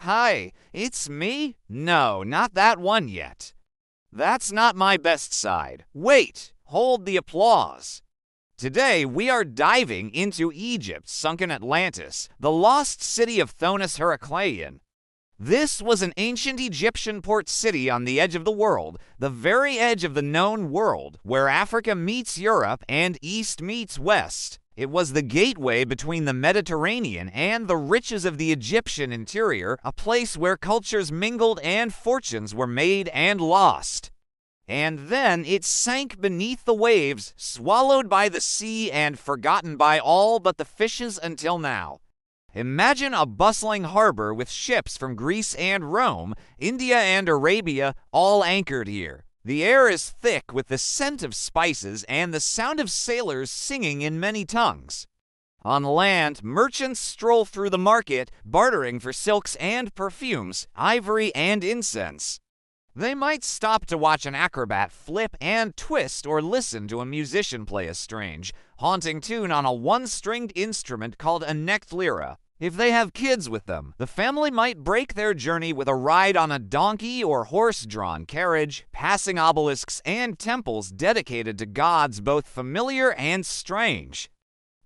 Hi, it's me? No, not that one yet. That's not my best side. Wait, hold the applause. Today, we are diving into Egypt's Sunken Atlantis, the lost city of Thonis-Heracleion. This was an ancient Egyptian port city on the edge of the world, the very edge of the known world, where Africa meets Europe and East meets West. It was the gateway between the Mediterranean and the riches of the Egyptian interior, a place where cultures mingled and fortunes were made and lost. And then it sank beneath the waves, swallowed by the sea and forgotten by all but the fishes until now. Imagine a bustling harbor with ships from Greece and Rome, India and Arabia, all anchored here. The air is thick with the scent of spices and the sound of sailors singing in many tongues. On land, merchants stroll through the market, bartering for silks and perfumes, ivory and incense. They might stop to watch an acrobat flip and twist or listen to a musician play a strange, haunting tune on a one-stringed instrument called a necked lyra. If they have kids with them, the family might break their journey with a ride on a donkey or horse-drawn carriage, passing obelisks and temples dedicated to gods both familiar and strange.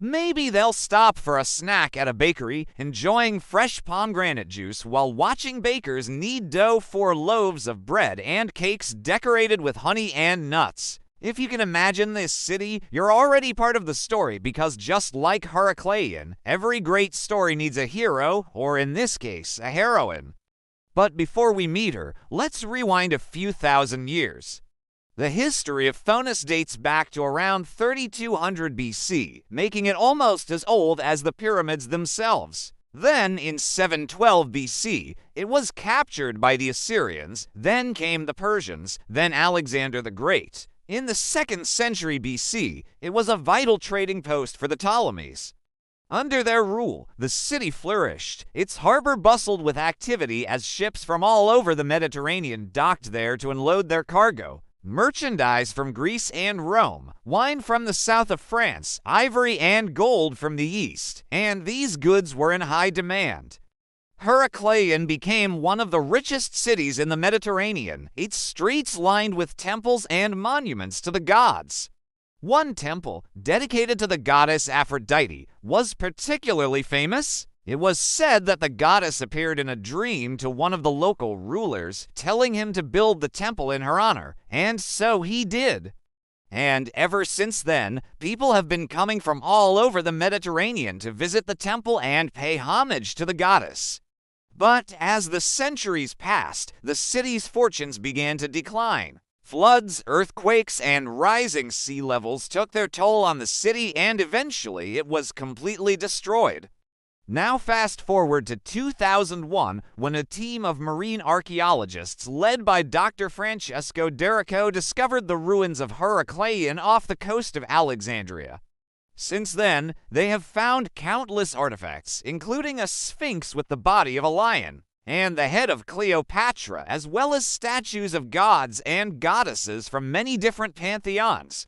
Maybe they'll stop for a snack at a bakery, enjoying fresh pomegranate juice while watching bakers knead dough for loaves of bread and cakes decorated with honey and nuts. If you can imagine this city, you're already part of the story because just like Heracleion, every great story needs a hero, or in this case, a heroine. But before we meet her, let's rewind a few thousand years. The history of Thonis dates back to around 3200 BC, making it almost as old as the pyramids themselves. Then, in 712 BC, it was captured by the Assyrians, then came the Persians, then Alexander the Great. In the 2nd century BC, it was a vital trading post for the Ptolemies. Under their rule, the city flourished. Its harbor bustled with activity as ships from all over the Mediterranean docked there to unload their cargo. Merchandise from Greece and Rome, wine from the south of France, ivory and gold from the east, and these goods were in high demand. Heracleion became one of the richest cities in the Mediterranean, its streets lined with temples and monuments to the gods. One temple, dedicated to the goddess Aphrodite, was particularly famous. It was said that the goddess appeared in a dream to one of the local rulers, telling him to build the temple in her honor, and so he did. And ever since then, people have been coming from all over the Mediterranean to visit the temple and pay homage to the goddess. But as the centuries passed, the city's fortunes began to decline. Floods, earthquakes, and rising sea levels took their toll on the city, and eventually it was completely destroyed. Now fast forward to 2001, when a team of marine archaeologists led by Dr. Francesco Derrico discovered the ruins of Heracleion off the coast of Alexandria. Since then, they have found countless artifacts, including a sphinx with the body of a lion, and the head of Cleopatra, as well as statues of gods and goddesses from many different pantheons.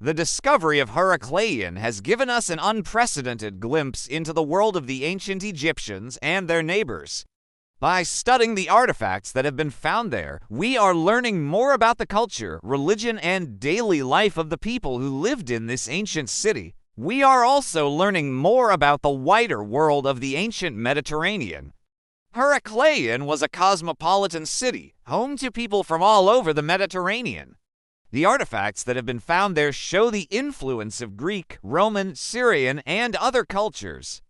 The discovery of Heracleion has given us an unprecedented glimpse into the world of the ancient Egyptians and their neighbors. By studying the artifacts that have been found there, we are learning more about the culture, religion, and daily life of the people who lived in this ancient city. We are also learning more about the wider world of the ancient Mediterranean. Heracleion was a cosmopolitan city, home to people from all over the Mediterranean. The artifacts that have been found there show the influence of Greek, Roman, Syrian, and other cultures.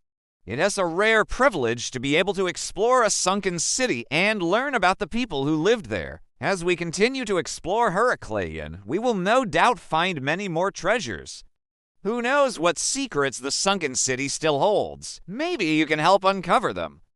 It is a rare privilege to be able to explore a sunken city and learn about the people who lived there. As we continue to explore Heracleion, we will no doubt find many more treasures. Who knows what secrets the sunken city still holds? Maybe you can help uncover them.